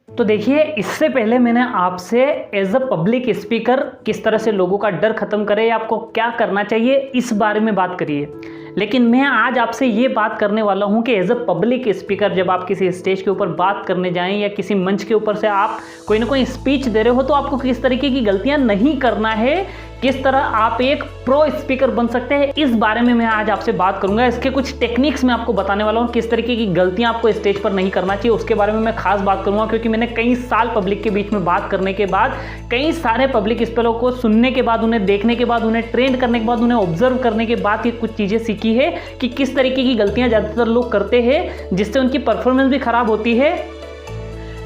तो देखिए, इससे पहले मैंने आपसे एज अ पब्लिक स्पीकर किस तरह से लोगों का डर खत्म करे या आपको क्या करना चाहिए इस बारे में बात करी है। लेकिन मैं आज आपसे ये बात करने वाला हूँ कि एज अ पब्लिक स्पीकर जब आप किसी स्टेज के ऊपर बात करने जाएं या किसी मंच के ऊपर से आप कोई ना कोई स्पीच दे रहे हो तो आपको किस तरीके की गलतियां नहीं करना है, किस तरह आप एक प्रो स्पीकर बन सकते हैं, इस बारे में मैं आज आपसे बात करूंगा। इसके कुछ टेक्निक्स मैं आपको बताने वाला हूं, किस तरीके की गलतियां आपको स्टेज पर नहीं करना चाहिए उसके बारे में मैं खास बात करूंगा। क्योंकि मैंने कई साल पब्लिक के बीच में बात करने के बाद, कई सारे पब्लिक स्पीकरों को सुनने के बाद, उन्हें देखने के बाद, उन्हें ट्रेंड करने के बाद, उन्हें ऑब्जर्व करने के बाद ये कुछ चीज़ें सीखी है कि किस तरीके की गलतियां ज़्यादातर लोग करते हैं जिससे उनकी परफॉर्मेंस भी खराब होती है,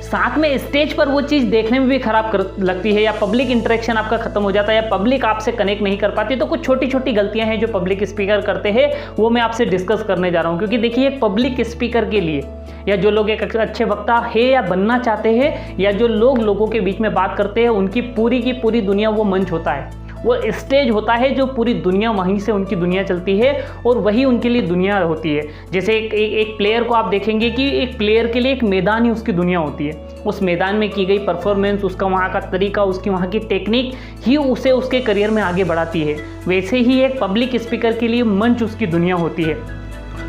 साथ में स्टेज पर वो चीज़ देखने में भी खराब लगती है, या पब्लिक इंटरेक्शन आपका खत्म हो जाता है, या पब्लिक आपसे कनेक्ट नहीं कर पाती। तो कुछ छोटी छोटी गलतियां हैं जो पब्लिक स्पीकर करते हैं, वो मैं आपसे डिस्कस करने जा रहा हूं। क्योंकि देखिए, एक पब्लिक स्पीकर के लिए, या जो लोग एक अच्छे वक्ता है या बनना चाहते हैं, या जो लोग लोगों के बीच में बात करते हैं, उनकी पूरी की पूरी दुनिया वो मंच होता है, वो स्टेज होता है, जो पूरी दुनिया, वहीं से उनकी दुनिया चलती है और वही उनके लिए दुनिया होती है। जैसे एक प्लेयर को आप देखेंगे कि एक प्लेयर के लिए एक मैदान ही उसकी दुनिया होती है। उस मैदान में की गई परफॉर्मेंस, उसका वहाँ का तरीका, उसकी वहाँ की टेक्निक ही उसे उसके करियर में आगे बढ़ाती है। वैसे ही एक पब्लिक स्पीकर के लिए मंच उसकी दुनिया होती है।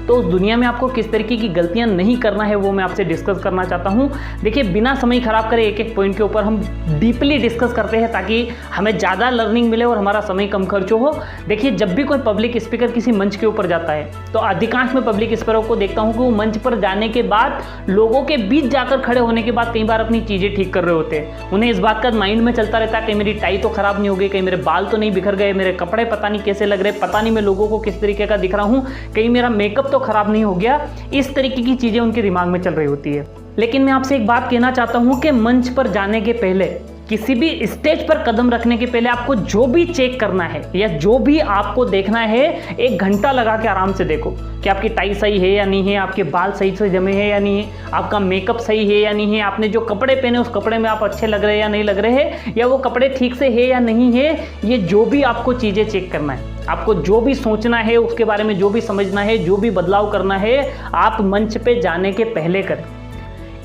तो उस दुनिया में आपको किस तरीके की गलतियां नहीं करना है वो मैं आपसे डिस्कस करना चाहता हूं। देखिए, बिना समय खराब करे एक एक पॉइंट के ऊपर हम डीपली डिस्कस करते हैं ताकि हमें ज़्यादा लर्निंग मिले और हमारा समय कम खर्च हो। देखिए, जब भी कोई पब्लिक स्पीकर किसी मंच के ऊपर जाता है तो अधिकांश मैं पब्लिक स्पीकरों को देखता हूँ कि वो मंच पर जाने के बाद, लोगों के बीच जाकर खड़े होने के बाद कई बार अपनी चीज़ें ठीक कर रहे होते हैं। उन्हें इस बात का माइंड में चलता रहता है कि मेरी टाई तो खराब नहीं हो गई, कहीं मेरे बाल तो नहीं बिखर गए, मेरे कपड़े पता नहीं कैसे लग रहे, पता नहीं मैं लोगों को किस तरीके का दिख रहा हूँ, कहीं मेरा मेकअप तो खराब नहीं हो गया। इस तरीके की चीजें उनके दिमाग में चल रही होती है। लेकिन मैं आपसे एक बात कहना चाहता हूं कि मंच पर जाने के पहले, किसी भी स्टेज पर कदम रखने के पहले आपको जो भी चेक करना है या जो भी आपको देखना है, 1 घंटा लगा के आराम से देखो कि आपकी टाई सही है या नहीं है, आपके बाल सही से जमे हैं या नहीं है, आपका मेकअप सही है या नहीं है, आपने जो कपड़े पहने उस कपड़े में आप अच्छे लग रहे हैं या नहीं लग रहे हैं, या वो कपड़े ठीक से है या नहीं है। ये जो भी आपको चीज़ें चेक करना है, आपको जो भी सोचना है, उसके बारे में जो भी समझना है, जो भी बदलाव करना है, आप मंच पे जाने के पहले करें।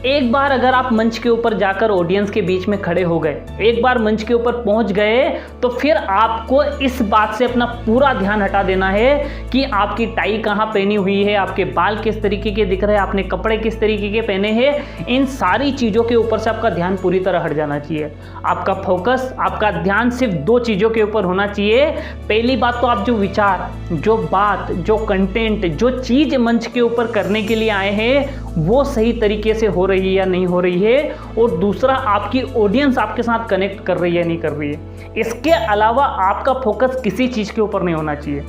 एक बार अगर आप मंच के ऊपर जाकर ऑडियंस के बीच में खड़े हो गए, एक बार मंच के ऊपर पहुंच गए, तो फिर आपको इस बात से अपना पूरा ध्यान हटा देना है कि आपकी टाई कहाँ पहनी हुई है, आपके बाल किस तरीके के दिख रहे हैं, आपने कपड़े किस तरीके के पहने हैं। इन सारी चीज़ों के ऊपर से आपका ध्यान पूरी तरह हट जाना चाहिए। आपका फोकस, आपका ध्यान सिर्फ 2 चीज़ों के ऊपर होना चाहिए। पहली बात तो आप जो विचार, जो बात, जो कंटेंट, जो चीज़ मंच के ऊपर करने के लिए आए हैं वो सही तरीके से हो रही है या नहीं हो रही है, और दूसरा आपकी ऑडियंस आपके साथ कनेक्ट कर रही है या नहीं कर रही है। इसके अलावा आपका फोकस किसी चीज़ के ऊपर नहीं होना चाहिए।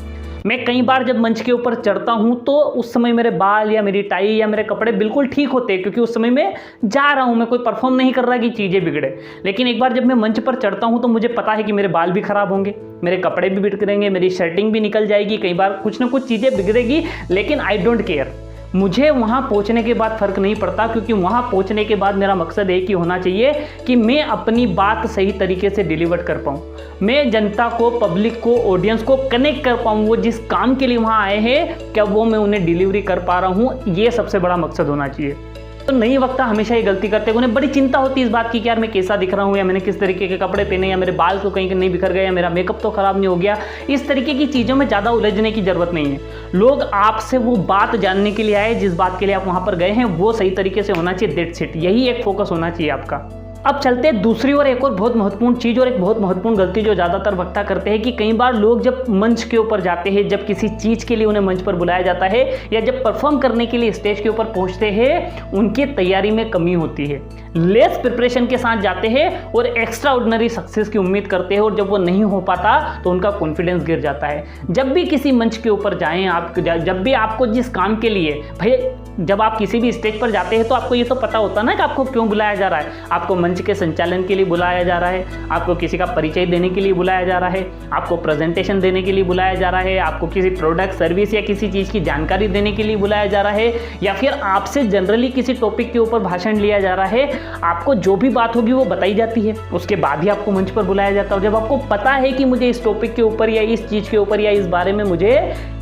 मैं कई बार जब मंच के ऊपर चढ़ता हूं तो उस समय मेरे बाल या मेरी टाई या मेरे कपड़े बिल्कुल ठीक होते हैं, क्योंकि उस समय मैं जा रहा हूं, मैं कोई परफॉर्म नहीं कर रहा कि चीज़ें बिगड़े। लेकिन एक बार जब मैं मंच पर चढ़ता हूं तो मुझे पता है कि मेरे बाल भी खराब होंगे, मेरे कपड़े भी बिगड़ेंगे, मेरी शर्टिंग भी निकल जाएगी, कई बार कुछ ना कुछ चीज़ें बिगड़ेगी। लेकिन आई डोंट केयर, मुझे वहाँ पहुँचने के बाद फ़र्क नहीं पड़ता, क्योंकि वहाँ पहुँचने के बाद मेरा मकसद एक ही होना चाहिए कि मैं अपनी बात सही तरीके से डिलीवर कर पाऊँ, मैं जनता को, पब्लिक को, ऑडियंस को कनेक्ट कर पाऊँ। वो जिस काम के लिए वहाँ आए हैं, क्या वो मैं उन्हें डिलीवरी कर पा रहा हूँ, ये सबसे बड़ा मकसद होना चाहिए। तो नई वक्ता हमेशा ये गलती करते हैं, उन्हें बड़ी चिंता होती है इस बात की कि यार मैं कैसा दिख रहा हूँ, या मैंने किस तरीके के कपड़े पहने, या मेरे बाल तो कहीं नहीं बिखर गए, या मेरा मेकअप तो खराब नहीं हो गया। इस तरीके की चीज़ों में ज़्यादा उलझने की ज़रूरत नहीं है। लोग आपसे वो बात जानने के लिए आए, जिस बात के लिए आप वहाँ पर गए हैं वो सही तरीके से होना चाहिए। दैट्स इट, यही एक फोकस होना चाहिए आपका। अब चलते हैं दूसरी ओर, एक और बहुत महत्वपूर्ण चीज़ और एक बहुत महत्वपूर्ण गलती जो ज़्यादातर वक्ता करते हैं कि कई बार लोग जब मंच के ऊपर जाते हैं, जब किसी चीज़ के लिए उन्हें मंच पर बुलाया जाता है, या जब परफॉर्म करने के लिए स्टेज के ऊपर पहुंचते हैं, उनकी तैयारी में कमी होती है। लेस प्रिपरेशन के साथ जाते हैं और एक्स्ट्रा ऑर्डिनरी सक्सेस की उम्मीद करते हैं, और जब वो नहीं हो पाता तो उनका कॉन्फिडेंस गिर जाता है। जब भी किसी मंच के ऊपर जाएं आप, जब भी आपको जिस काम के लिए, भाई जब आप किसी भी स्टेज पर जाते हैं तो आपको ये तो पता होता ना कि आपको क्यों बुलाया जा रहा है। आपको मंच के संचालन के लिए बुलाया जा रहा है, आपको किसी का परिचय देने के लिए बुलाया जा रहा है, आपको प्रेजेंटेशन देने के लिए बुलाया जा रहा है, आपको किसी प्रोडक्ट, सर्विस या किसी चीज़ की जानकारी देने के लिए बुलाया जा रहा है, या फिर आपसे जनरली किसी टॉपिक के ऊपर भाषण लिया जा रहा है। आपको जो भी बात होगी वो बताई जाती है, उसके बाद ही आपको मंच पर बुलाया जाता है। जब आपको पता है कि मुझे इस टॉपिक के ऊपर या इस चीज़ के ऊपर या इस बारे में मुझे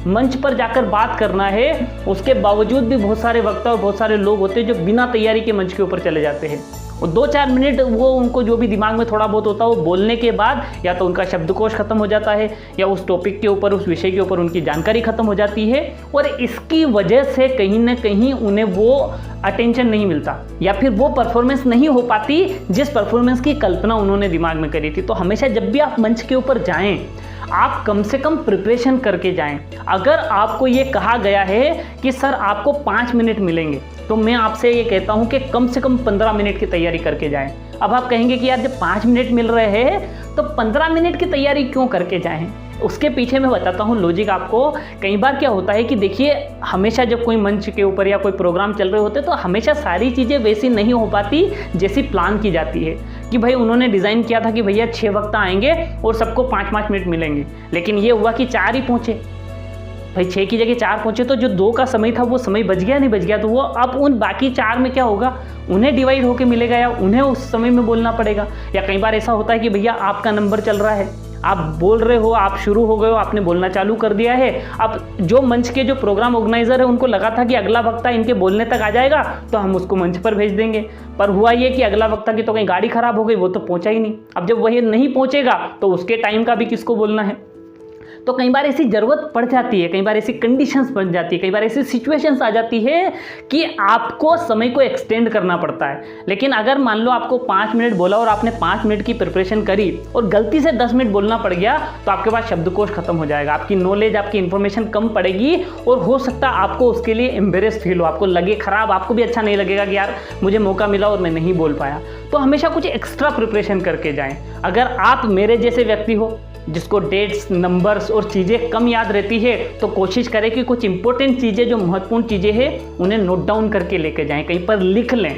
मंच पर जाकर बात करना है, उसके बावजूद भी बहुत सारे वक्ता और बहुत सारे लोग होते हैं जो बिना तैयारी के मंच के ऊपर चले जाते हैं। वो 2-4 मिनट वो उनको जो भी दिमाग में थोड़ा बहुत होता है वो बोलने के बाद या तो उनका शब्दकोश खत्म हो जाता है या उस टॉपिक के ऊपर, उस विषय के ऊपर उनकी जानकारी खत्म हो जाती है और इसकी वजह से कहीं ना कहीं उन्हें वो अटेंशन नहीं मिलता या फिर वो परफॉर्मेंस नहीं हो पाती जिस परफॉर्मेंस की कल्पना उन्होंने दिमाग में करी थी। तो हमेशा जब भी आप मंच के ऊपर जाएं, आप कम से कम प्रिपरेशन करके जाएं। अगर आपको ये कहा गया है कि सर आपको 5 मिनट मिलेंगे, तो मैं आपसे ये कहता हूं कि कम से कम 15 मिनट की तैयारी करके जाएं। अब आप कहेंगे कि यार जब 5 मिनट मिल रहे हैं तो 15 मिनट की तैयारी क्यों करके जाएं? उसके पीछे मैं बताता हूँ लॉजिक आपको। कई बार क्या होता है कि देखिए, हमेशा जब कोई मंच के ऊपर या कोई प्रोग्राम चल रहे होते तो हमेशा सारी चीज़ें वैसी नहीं हो पाती जैसी प्लान की जाती है कि भाई उन्होंने डिज़ाइन किया था कि भैया 6 वक्ता आएंगे और सबको 5-5 मिनट मिलेंगे, लेकिन ये हुआ कि 4 ही पहुँचे। भाई 6 की जगह 4 पहुँचे तो जो 2 का समय था वो समय बच गया नहीं बच गया, तो वो अब उन बाकी 4 में क्या होगा, उन्हें डिवाइड होके मिलेगा या उन्हें उस समय में बोलना पड़ेगा। या कई बार ऐसा होता है कि भैया आपका नंबर चल रहा है, आप बोल रहे हो, आप शुरू हो गए हो, आपने बोलना चालू कर दिया है। अब जो मंच के जो प्रोग्राम ऑर्गेनाइजर है उनको लगा था कि अगला वक्ता इनके बोलने तक आ जाएगा तो हम उसको मंच पर भेज देंगे, पर हुआ ये कि अगला वक्ता की तो कहीं गाड़ी खराब हो गई, वो तो पहुंचा ही नहीं। अब जब वही नहीं पहुंचेगा तो उसके टाइम का भी किसको बोलना है? तो कई बार ऐसी ज़रूरत पड़ जाती है, कई बार ऐसी कंडीशंस बन जाती है, कई बार ऐसी सिचुएशंस आ जाती है कि आपको समय को एक्सटेंड करना पड़ता है। लेकिन अगर मान लो आपको 5 मिनट बोला और आपने 5 मिनट की प्रिपरेशन करी और गलती से 10 मिनट बोलना पड़ गया तो आपके पास शब्दकोश खत्म हो जाएगा, आपकी नॉलेज, आपकी इन्फॉर्मेशन कम पड़ेगी और हो सकता है आपको उसके लिए एम्बेरेस फील हो, आपको लगे खराब, आपको भी अच्छा नहीं लगेगा कि यार मुझे मौका मिला और मैं नहीं बोल पाया। तो हमेशा कुछ एक्स्ट्रा प्रिपरेशन करके जाएँ। अगर आप मेरे जैसे व्यक्ति हो जिसको डेट्स, नंबर्स और चीज़ें कम याद रहती है, तो कोशिश करें कि कुछ इंपॉर्टेंट चीज़ें, जो महत्वपूर्ण चीज़ें हैं, उन्हें नोट डाउन करके लेके जाएं, कहीं पर लिख लें,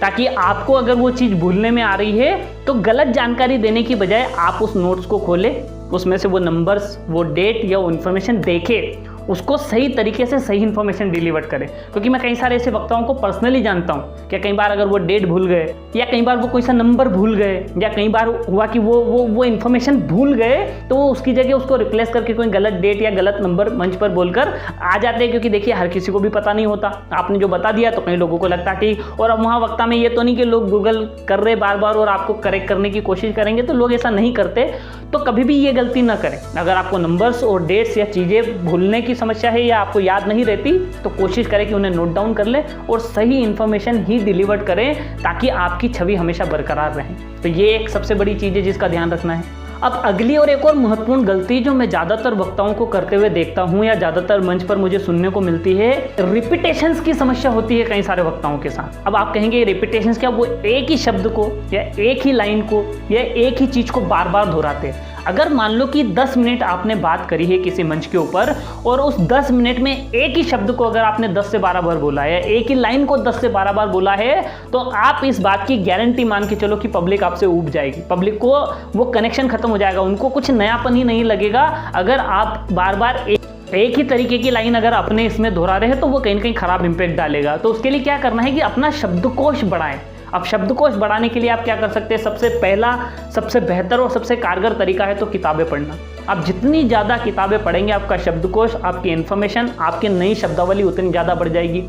ताकि आपको अगर वो चीज़ भूलने में आ रही है तो गलत जानकारी देने की बजाय आप उस नोट्स को खोलें, उसमें से वो नंबर्स, वो डेट या वो इन्फॉर्मेशन देखें, उसको सही तरीके से सही इन्फॉर्मेशन डिलीवर करें। क्योंकि मैं कई सारे ऐसे वक्ताओं को पर्सनली जानता हूँ कि कई बार अगर वो डेट भूल गए या कई बार वो कोई सा नंबर भूल गए या कई बार हुआ कि वो इन्फॉर्मेशन भूल गए तो वो उसकी जगह उसको रिप्लेस करके कोई गलत डेट या गलत नंबर मंच पर बोलकर आ जाते हैं। क्योंकि देखिए, हर किसी को भी पता नहीं होता, आपने जो बता दिया तो कई लोगों को लगता ठीक। और अब वहाँ वक्ता में ये तो नहीं कि लोग गूगल कर रहे बार बार और आपको करेक्ट करने की कोशिश करेंगे, तो लोग ऐसा नहीं करते। तो कभी भी ये गलती ना करें। अगर आपको नंबर्स और डेट्स या चीज़ें भूलने की समस्या है या आपको याद नहीं रहती, तो कोशिश करें कि उन्हें नोट डाउन कर लें और सही इन्फॉर्मेशन ही डिलीवर करें, ताकि आपकी छवि हमेशा बरकरार रहे। तो ये एक सबसे बड़ी चीज़ है जिसका ध्यान रखना है। अब अगली और एक और महत्वपूर्ण गलती जो मैं ज़्यादातर वक्ताओं को करते हुए देखता हूँ या ज़्यादातर मंच पर मुझे सुनने को मिलती है, रिपीटेशंस की समस्या होती है कई सारे वक्ताओं के साथ। अब आप कहेंगे रिपीटेशंस क्या? वो एक ही शब्द को या एक ही लाइन को या एक ही चीज़ को बार बार दोहराते हैं। अगर मान लो कि 10 मिनट आपने बात करी है किसी मंच के ऊपर और उस 10 मिनट में एक ही शब्द को अगर आपने 10 से 12 बार बोला है, एक ही लाइन को 10 से 12 बार बोला है, तो आप इस बात की गारंटी मान के चलो कि पब्लिक आपसे ऊब जाएगी, पब्लिक को वो कनेक्शन खत्म हो जाएगा, उनको कुछ नयापन ही नहीं लगेगा। अगर आप बार बार एक ही तरीके की लाइन अगर अपने इसमें दोहरा रहे हैं तो वो कहीं ना कहीं खराब इंपैक्ट डालेगा। तो उसके लिए क्या करना है कि अपना शब्दकोश बढ़ाएं। अब शब्दकोश बढ़ाने के लिए आप क्या कर सकते हैं? सबसे पहला, सबसे बेहतर और सबसे कारगर तरीका है तो किताबें पढ़ना। आप जितनी ज़्यादा किताबें पढ़ेंगे, आपका शब्दकोश, आपकी इन्फॉर्मेशन, आपकी नई शब्दावली उतनी ज़्यादा बढ़ जाएगी।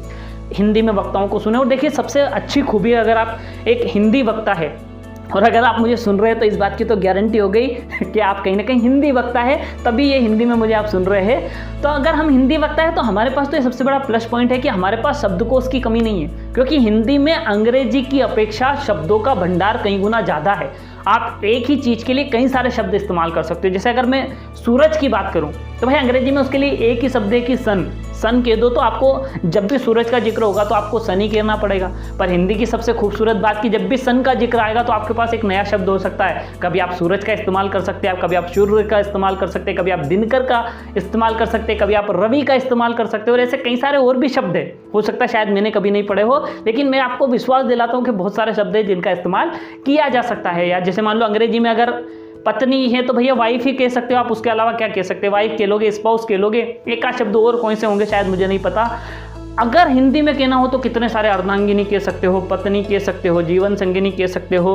हिंदी में वक्ताओं को सुने और देखिए, सबसे अच्छी खूबी अगर आप एक हिंदी वक्ता है और अगर आप मुझे सुन रहे हैं तो इस बात की तो गारंटी हो गई कि आप कहीं ना कहीं हिंदी वक्ता है, तभी ये हिंदी में मुझे आप सुन रहे हैं। तो अगर हम हिंदी वक्ता है तो हमारे पास तो ये सबसे बड़ा प्लस पॉइंट है कि हमारे पास शब्दकोश की कमी नहीं है, क्योंकि हिंदी में अंग्रेजी की अपेक्षा शब्दों का भंडार कई गुना ज़्यादा है। आप एक ही चीज़ के लिए कई सारे शब्द इस्तेमाल कर सकते हो। जैसे अगर मैं सूरज की बात करूं तो भाई अंग्रेजी में उसके लिए एक ही शब्द है कि सन। सन कह दो तो आपको जब भी सूरज का जिक्र होगा तो आपको सन ही कहना पड़ेगा। पर हिंदी की सबसे खूबसूरत बात कि जब भी सन का जिक्र आएगा तो आपके पास एक नया शब्द हो सकता है। कभी आप सूरज का इस्तेमाल कर सकते हैं, कभी आप सूर्य का इस्तेमाल कर सकते हैं, कभी आप दिनकर का इस्तेमाल कर सकते हैं, कभी आप रवि का इस्तेमाल कर सकते हो, और ऐसे कई सारे और भी शब्द हैं। हो सकता है शायद मैंने कभी नहीं पढ़े हो, लेकिन मैं आपको विश्वास दिलाता हूँ कि बहुत सारे शब्द हैं जिनका इस्तेमाल किया जा सकता है। या जैसे मान लो अंग्रेजी में अगर पत्नी है तो भैया वाइफ ही कह सकते हो आप, उसके अलावा क्या कह सकते हो? वाइफ कह लोगे, स्पाउस कह लोगे, एक आध शब्द और कौन से होंगे शायद मुझे नहीं पता। अगर हिंदी में कहना हो तो कितने सारे अर्धांगिनी कह सकते हो, पत्नी कह सकते हो, जीवन संगिनी कह सकते हो,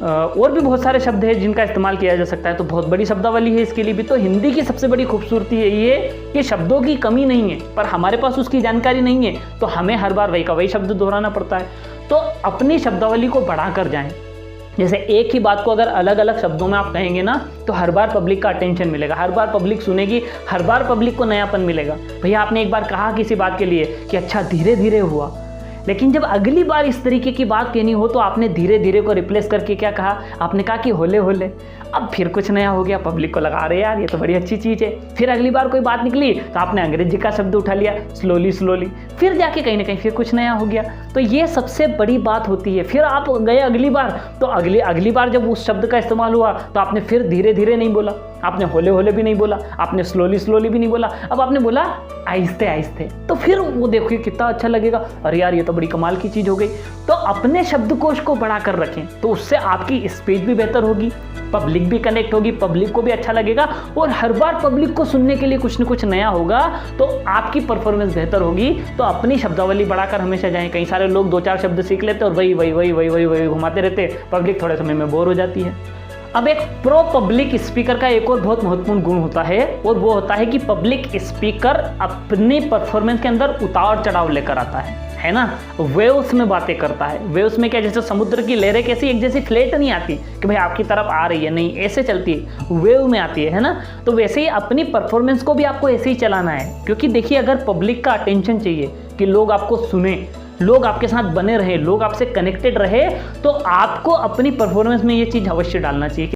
और भी बहुत सारे शब्द हैं जिनका इस्तेमाल किया जा सकता है। तो बहुत बड़ी शब्दावली है इसके लिए भी। तो हिंदी की सबसे बड़ी खूबसूरती यही है कि शब्दों की कमी नहीं है, पर हमारे पास उसकी जानकारी नहीं है, तो हमें हर बार वही का वही शब्द दोहराना पड़ता है। तो अपनी शब्दावली को बढ़ाकर जाएं। जैसे एक ही बात को अगर अलग अलग शब्दों में आप कहेंगे ना, तो हर बार पब्लिक का अटेंशन मिलेगा, हर बार पब्लिक सुनेगी, हर बार पब्लिक को नयापन मिलेगा। भैया आपने एक बार कहा किसी बात के लिए कि अच्छा धीरे धीरे हुआ, लेकिन जब अगली बार इस तरीके की बात कहनी हो तो आपने धीरे धीरे को रिप्लेस करके क्या कहा, आपने कहा कि होले होले। अब फिर कुछ नया हो गया, पब्लिक को लगा अरे यार ये तो बड़ी अच्छी चीज़ है। फिर अगली बार कोई बात निकली तो आपने अंग्रेजी का शब्द उठा लिया, स्लोली स्लोली, फिर जाके कहीं ना कहीं फिर कुछ नया हो गया। तो ये सबसे बड़ी बात होती है। फिर आप गए अगली बार, तो अगली बार जब उस शब्द का इस्तेमाल हुआ तो आपने फिर धीरे धीरे नहीं बोला, आपने होले होले भी नहीं बोला, आपने स्लोली स्लोली भी नहीं बोला, अब आपने बोला आहिस्ते आहिस्ते। तो फिर वो देखिए कितना अच्छा लगेगा, अरे यार ये तो बड़ी कमाल की चीज़ हो गई। तो अपने शब्दकोश को बढ़ा कर रखें, तो उससे आपकी स्पीच भी बेहतर होगी, पब्लिक भी कनेक्ट होगी, पब्लिक को भी अच्छा लगेगा, और हर बार पब्लिक को सुनने के लिए कुछ न कुछ नया होगा, तो आपकी परफॉर्मेंस बेहतर होगी। तो अपनी शब्दावली बढ़ाकर हमेशा जाएं। कई सारे लोग 2-4 शब्द सीख लेते और वही वही वही वही वही वही घुमाते रहते, पब्लिक थोड़े समय में बोर हो जाती है। अब एक प्रो पब्लिक स्पीकर का एक और बहुत महत्वपूर्ण गुण होता है, और वो होता है कि पब्लिक स्पीकर अपनी परफॉर्मेंस के अंदर उतार चढ़ाव लेकर आता है ना। वेव्स में बातें करता है। वेव्स में क्या, जैसे समुद्र की लहरें कैसी एक जैसी फ्लैट नहीं आती कि भाई आपकी तरफ आ रही है, नहीं ऐसे चलती है, वेव में आती है ना। तो वैसे ही अपनी परफॉर्मेंस को भी आपको ऐसे ही चलाना है, क्योंकि देखिए अगर पब्लिक का अटेंशन चाहिए कि लोग आपको सुने, लोग आपके साथ बने रहे, लोग आपसे कनेक्टेड रहे, तो आपको अपनी परफॉर्मेंस में ये चीज़ अवश्य डालना चाहिए।